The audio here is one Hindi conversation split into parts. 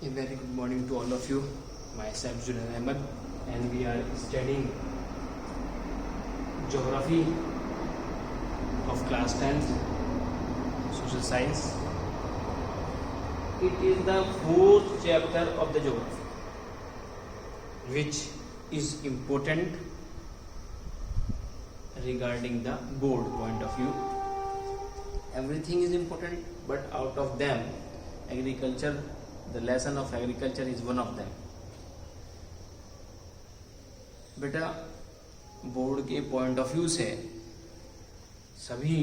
A very good morning to all of you. Myself Junaid Ahmed, and we are studying geography of class 10th, social science. It is the fourth chapter of the geography, which is important regarding the board point of view. Everything is important, but out of them, agriculture, the lesson of agriculture is one of them. बेटा, बोर्ड के पॉइंट ऑफ व्यू से सभी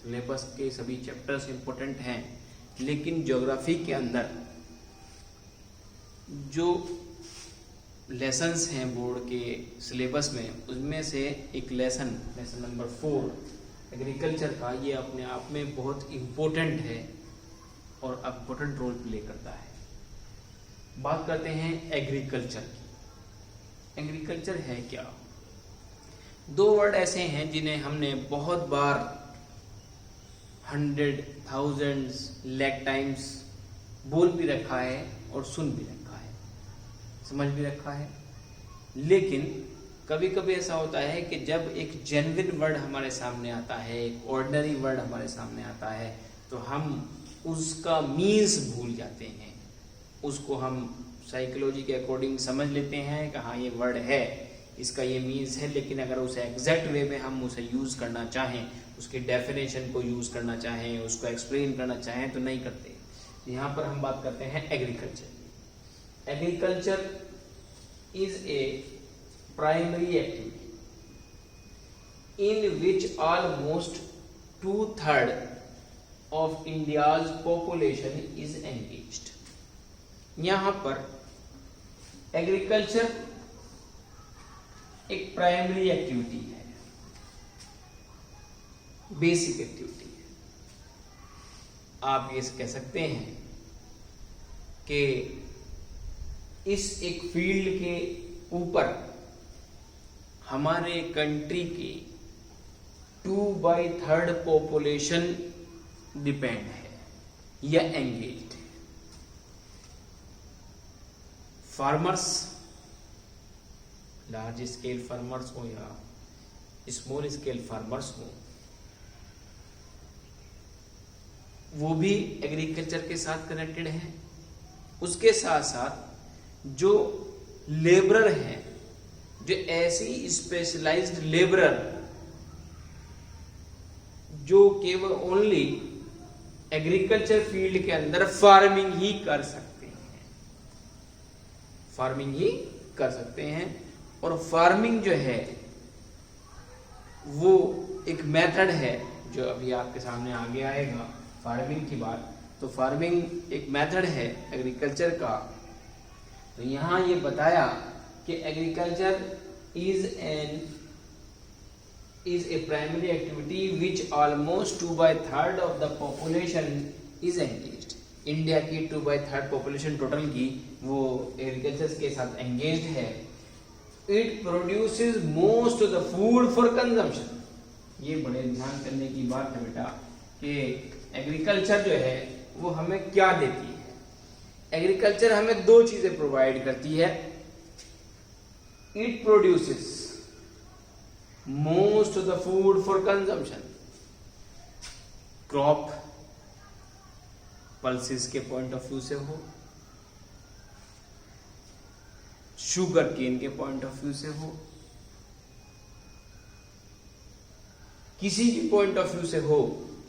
सिलेबस के सभी चैप्टर्स इंपॉर्टेंट हैं, लेकिन ज्योग्राफी के अंदर जो लेसन्स हैं बोर्ड के सिलेबस में, उसमें से एक लेसन नंबर 4 एग्रीकल्चर का, ये अपने आप में बहुत इम्पोर्टेंट है और इम्पोर्टेंट रोल प्ले करता है. बात करते हैं एग्रीकल्चर की. एग्रीकल्चर है क्या? दो वर्ड ऐसे हैं जिन्हें हमने बहुत बार 100, thousands, lakh टाइम्स बोल भी रखा है और सुन भी रखा है, समझ भी रखा है. लेकिन कभी कभी ऐसा होता है कि जब एक जेन्युइन वर्ड हमारे सामने आता है, एक ऑर्डिनरी वर्ड हमारे सामने आता है, तो हम उसका मीन्स भूल जाते हैं. उसको हम साइकोलॉजी के अकॉर्डिंग समझ लेते हैं कि हाँ ये वर्ड है, इसका ये मीन्स है, लेकिन अगर उसे एग्जैक्ट वे में हम उसे यूज़ करना चाहें, उसके डेफिनेशन को यूज़ करना चाहें, उसको एक्सप्लेन करना चाहें, तो नहीं करते. यहाँ पर हम बात करते हैं agriculture. Agriculture is a primary activity in which almost 2/3 of India's population is engaged. यहाँ पर एग्रीकल्चर एक प्राइमरी एक्टिविटी है, बेसिक एक्टिविटी है. आप ये कह सकते हैं कि इस एक फील्ड के ऊपर हमारे कंट्री की 2/3 पॉपुलेशन डिपेंड है या एंगेज्ड है. फार्मर्स, लार्ज स्केल फार्मर्स हो या स्मॉल स्केल फार्मर्स हो, वो भी एग्रीकल्चर के साथ कनेक्टेड हैं. उसके साथ साथ जो लेबरर हैं, जो ऐसी स्पेशलाइज्ड लेबरर जो केवल ओनली एग्रीकल्चर फील्ड के अंदर फार्मिंग ही कर सकते हैं, फार्मिंग ही कर सकते हैं. और फार्मिंग जो है वो एक मेथड है जो अभी आपके सामने आगे आएगा. फार्मिंग की बात, तो फार्मिंग एक मेथड है एग्रीकल्चर का. तो यहाँ ये बताया कि agriculture is a primary activity which almost 2/3 of the population is engaged. India की 2/3 पॉपुलेशन टोटल की वो एग्रीकल्चर के साथ एंगेज्ड है. It produces most of the food for consumption. ये बड़े ध्यान करने की बात है बेटा कि एग्रीकल्चर जो है वो हमें क्या देती है. एग्रीकल्चर हमें दो चीजें प्रोवाइड करती है. It produces most of the food for consumption. Crop pulses के पॉइंट ऑफ व्यू से हो, शुगर केन के पॉइंट ऑफ व्यू से हो, किसी भी पॉइंट ऑफ व्यू से हो,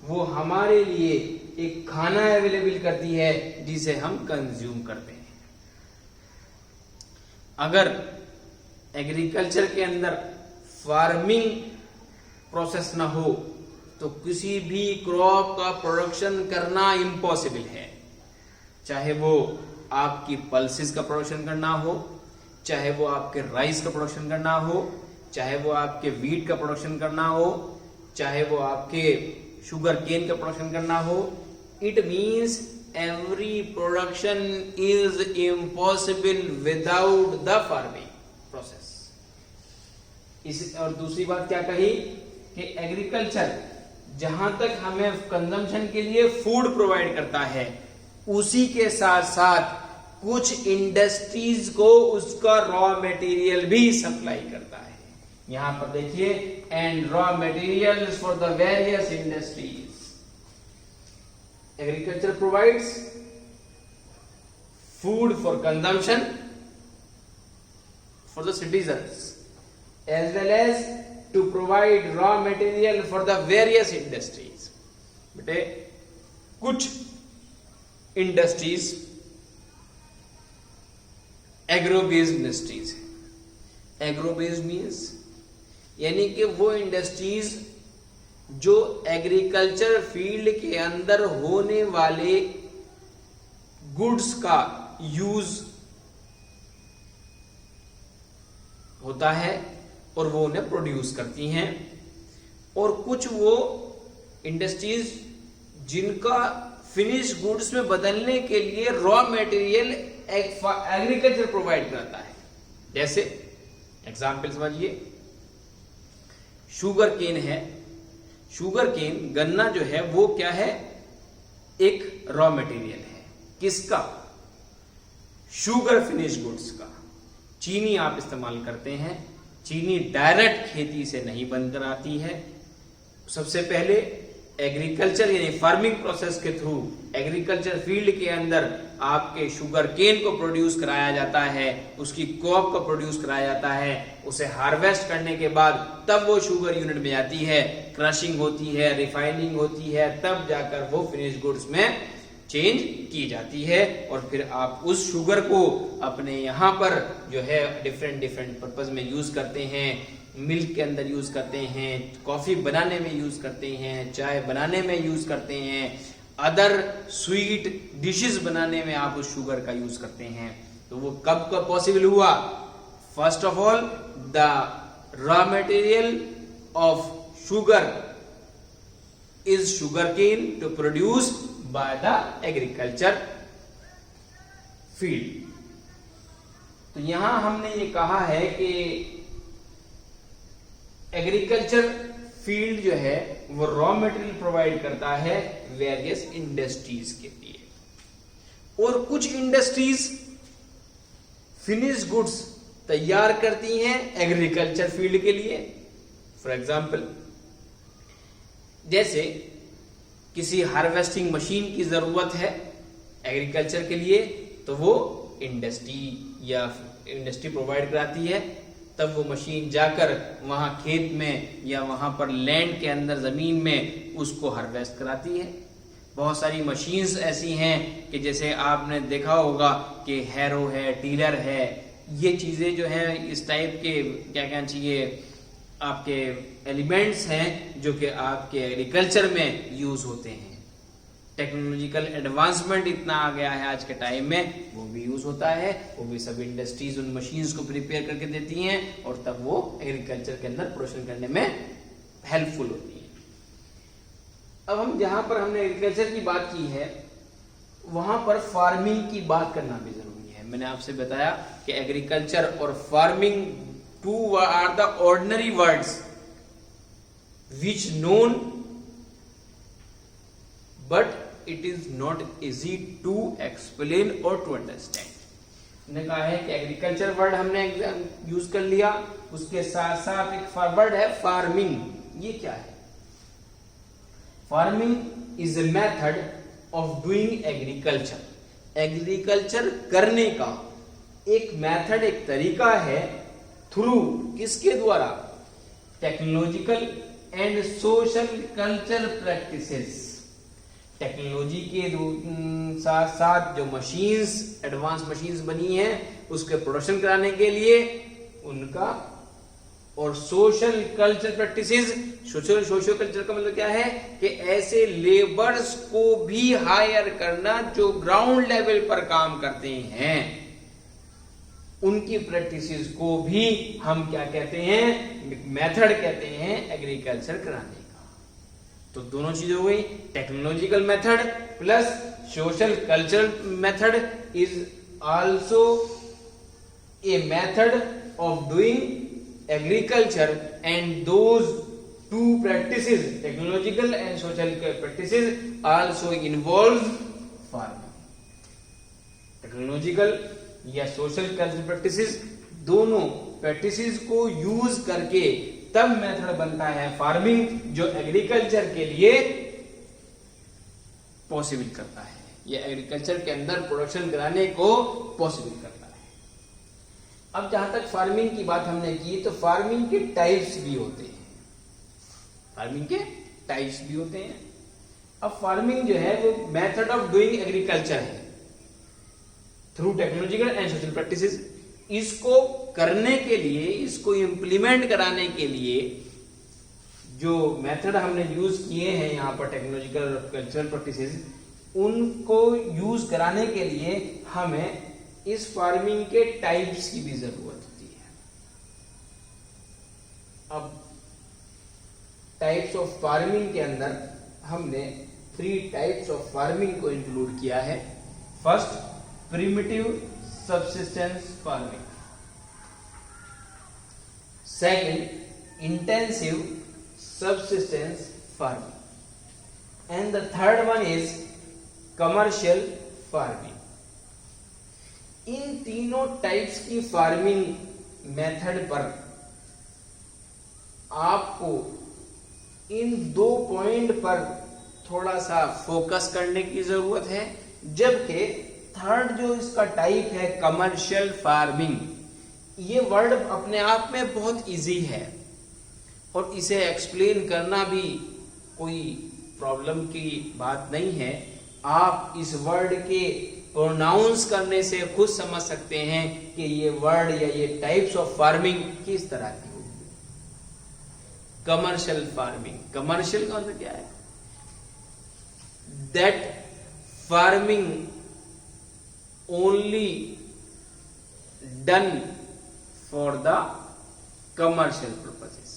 वो हमारे लिए एक खाना अवेलेबल करती है जिसे हम कंज्यूम करते हैं. अगर एग्रीकल्चर के अंदर फार्मिंग प्रोसेस ना हो तो किसी भी क्रॉप का प्रोडक्शन करना इम्पॉसिबल है. चाहे वो आपकी पल्सेस का प्रोडक्शन करना हो, चाहे वो आपके राइस का प्रोडक्शन करना हो, चाहे वो आपके वीट का प्रोडक्शन करना हो, चाहे वो आपके शुगर केन का प्रोडक्शन करना हो. It means every production is impossible without the farming process. और दूसरी बात क्या कही कि एग्रीकल्चर जहां तक हमें कंजम्पशन के लिए फूड प्रोवाइड करता है, उसी के साथ साथ कुछ इंडस्ट्रीज को उसका रॉ मटेरियल भी सप्लाई करता है। यहां पर देखिए, and raw materials for the various industries. Agriculture provides food for consumption for the citizens as well as to provide raw material for the various industries। बेटे कुछ इंडस्ट्रीज एग्रो बेस्ड इंडस्ट्रीज है। एग्रो बेस्ड मीन्स यानी कि वो इंडस्ट्रीज जो एग्रीकल्चर फील्ड के अंदर होने वाले गुड्स का यूज होता है और वो उन्हें प्रोड्यूस करती हैं, और कुछ वो इंडस्ट्रीज जिनका फिनिश गुड्स में बदलने के लिए रॉ मटेरियल एग्रीकल्चर प्रोवाइड करता है। जैसे एग्जांपल समझिए, शुगर केन है। शुगर केन गन्ना जो है वो क्या है, एक रॉ मटेरियल है। किसका? शुगर फिनिश गुड्स का। चीनी आप इस्तेमाल करते हैं, चीनी डायरेक्ट खेती से नहीं बनकर आती है। सबसे पहले एग्रीकल्चर यानी फार्मिंग प्रोसेस के थ्रू एग्रीकल्चर फील्ड के अंदर आपके शुगर केन को प्रोड्यूस कराया जाता है, उसकी क्रॉप को प्रोड्यूस कराया जाता है। उसे हार्वेस्ट करने के बाद तब वो शुगर यूनिट में जाती है, क्रशिंग होती है, रिफाइनिंग होती है, तब जाकर वो फिनिश गुड्स में चेंज की जाती है। और फिर आप उस शुगर को अपने यहाँ पर जो है डिफरेंट पर्पज में यूज करते हैं। मिल्क के अंदर यूज करते हैं, कॉफी बनाने में यूज करते हैं, चाय बनाने में यूज करते हैं, अदर स्वीट डिशेस बनाने में आप उस शुगर का यूज करते हैं। तो वो कब पॉसिबल हुआ? First of all the raw material of sugar is sugar cane to produce by the agriculture field. तो यहां हमने ये कहा है कि एग्रीकल्चर फील्ड जो है वो रॉ मटेरियल प्रोवाइड करता है वेरियस इंडस्ट्रीज के लिए, और कुछ इंडस्ट्रीज फिनिश गुड्स तैयार करती हैं एग्रीकल्चर फील्ड के लिए। फॉर एग्जाम्पल, जैसे किसी हार्वेस्टिंग मशीन की जरूरत है एग्रीकल्चर के लिए, तो वो इंडस्ट्री प्रोवाइड कराती है। तब वो मशीन जाकर वहां खेत में या वहां पर लैंड के अंदर जमीन में उसको हार्वेस्ट कराती है। बहुत सारी मशीन्स ऐसी हैं कि जैसे आपने देखा होगा कि हैरो है, टीलर है, ये चीजें जो है इस टाइप के क्या कहना चाहिए आपके एलिमेंट्स हैं जो कि आपके एग्रीकल्चर में यूज होते हैं। टेक्नोलॉजिकल एडवांसमेंट इतना आ गया है आज के टाइम में, वो भी यूज होता है। वो भी सब इंडस्ट्रीज उन मशीन्स को प्रिपेयर करके देती हैं और तब वो एग्रीकल्चर के अंदर प्रोडक्शन करने में हेल्पफुल होती है। अब हम जहां पर हमने एग्रीकल्चर की बात की है, वहां पर फार्मिंग की बात करना भी जरूरी है। मैंने आपसे बताया कि एग्रीकल्चर और farming two are the ordinary words which known but it is not easy to explain or to understand। मैंने कहा है कि एग्रीकल्चर वर्ड हमने यूज कर लिया, उसके साथ साथ एक वर्ड है फार्मिंग। ये क्या है? Farming is a method of doing agriculture. Agriculture करने का एक मेथड, एक तरीका है थ्रू किसके द्वारा? Technological and social culture practices. Technology के साथ साथ जो मशीन्स, एडवांस मशीन्स बनी हैं उसके प्रोडक्शन कराने के लिए उनका, और social culture practices. Social culture का मतलब क्या है कि ऐसे लेबर्स को भी हायर करना जो ग्राउंड लेवल पर काम करते हैं, उनकी प्रैक्टिसेस को भी हम क्या कहते हैं? मेथड कहते हैं एग्रीकल्चर कराने का। तो दोनों चीजें हो गई, technological method plus social cultural method is also a method of doing agriculture, and those two practices, technological and social practices, also involve farming. Technological या सोशल कल्चरल प्रैक्टिसेस, दोनों प्रैक्टिसेस को यूज करके तब मेथड बनता है फार्मिंग, जो एग्रीकल्चर के लिए पॉसिबल करता है, या एग्रीकल्चर के अंदर प्रोडक्शन कराने को पॉसिबल करता है। अब जहां तक फार्मिंग की बात हमने की, तो फार्मिंग के टाइप्स भी होते हैं, फार्मिंग के टाइप्स भी होते हैं। अब फार्मिंग जो है वो मेथड ऑफ डूइंग एग्रीकल्चर है through technological and social practices. इसको करने के लिए, इसको इंप्लीमेंट कराने के लिए जो मेथड हमने यूज किए हैं यहाँ पर टेक्नोलॉजिकल और कल्चरल प्रैक्टिसेस, उनको यूज कराने के लिए हमें इस फार्मिंग के टाइप्स की भी जरूरत होती है। अब टाइप्स ऑफ फार्मिंग के अंदर हमने 3 टाइप्स ऑफ फार्मिंग को इंक्लूड किया है। First, primitive subsistence farming. Second, intensive subsistence farming, and the third one is commercial farming. इन तीनों टाइप्स की फार्मिंग मेथड पर आपको इन 2 पॉइंट पर थोड़ा सा फोकस करने की जरूरत है, जबकि थर्ड जो इसका टाइप है कमर्शियल फार्मिंग, ये वर्ड अपने आप में बहुत इजी है और इसे एक्सप्लेन करना भी कोई प्रॉब्लम की बात नहीं है। आप इस वर्ड के प्रोनाउंस करने से खुद समझ सकते हैं कि ये वर्ड या ये टाइप्स ऑफ फार्मिंग किस तरह की होगी। कमर्शियल फार्मिंग, कमर्शियल का मतलब क्या है? That farming only done for the commercial purposes.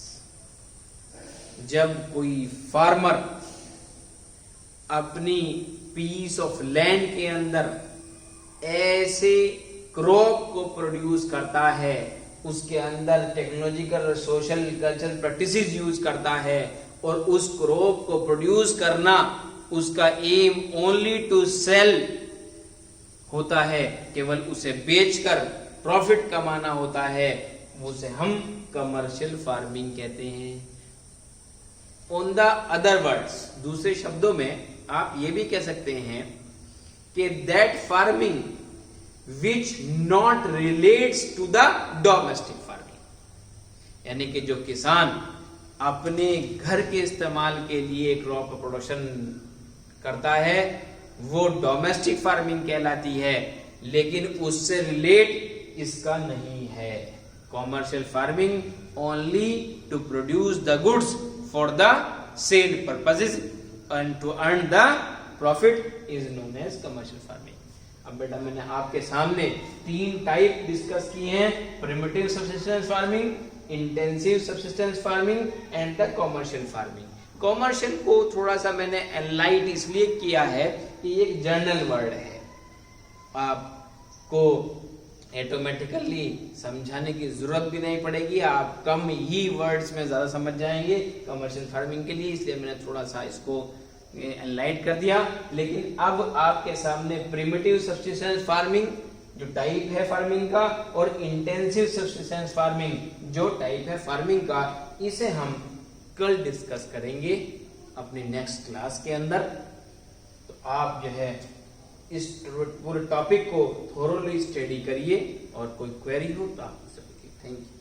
जब कोई फार्मर अपनी पीस ऑफ लैंड के अंदर ऐसे क्रॉप को प्रोड्यूस करता है, उसके अंदर टेक्नोलॉजिकल और सोशल कल्चरल प्रैक्टिसेस यूज करता है, और उस क्रॉप को प्रोड्यूस करना उसका एम ओनली टू सेल होता है, केवल उसे बेचकर प्रॉफिट कमाना होता है, उसे हम कमर्शियल फार्मिंग कहते हैं। ऑन द अदर वर्ड्स, दूसरे शब्दों में आप ये भी कह सकते हैं कि that farming which not relates to the domestic farming, यानी कि जो किसान अपने घर के इस्तेमाल के लिए क्रॉप प्रोडक्शन करता है वो डोमेस्टिक फार्मिंग कहलाती है, लेकिन उससे रिलेट इसका नहीं है। Commercial farming only to produce the goods for the sale purposes and to earn the profit is known as commercial farming. अब बेटा मैंने आपके सामने 3 टाइप डिस्कस किए हैं, primitive subsistence farming, intensive subsistence farming and the commercial farming. Commercial को थोड़ा सा मैंने एनलाइट इसलिए किया है कि ये एक जनरल वर्ड है, आपको ऑटोमेटिकली समझाने की जरूरत भी नहीं पड़ेगी, आप कम ही वर्ड्स में ज्यादा समझ जाएंगे कमर्शियल फार्मिंग के लिए, इसलिए मैंने थोड़ा सा इसको एनलाइट कर दिया। लेकिन अब आपके सामने प्रिमिटिव सब्सिस्टेंस फार्मिंग जो टाइप है फार्मिंग का, और इंटेंसिव सब्सिस्टेंस फार्मिंग जो टाइप है फार्मिंग का, इसे हम कल डिस्कस करेंगे अपनी नेक्स्ट क्लास के अंदर। तो आप जो है इस पूरे टॉपिक को थोरोली स्टडी करिए, और कोई क्वेरी हो तो आप पूछ सकते हैं। Thank you.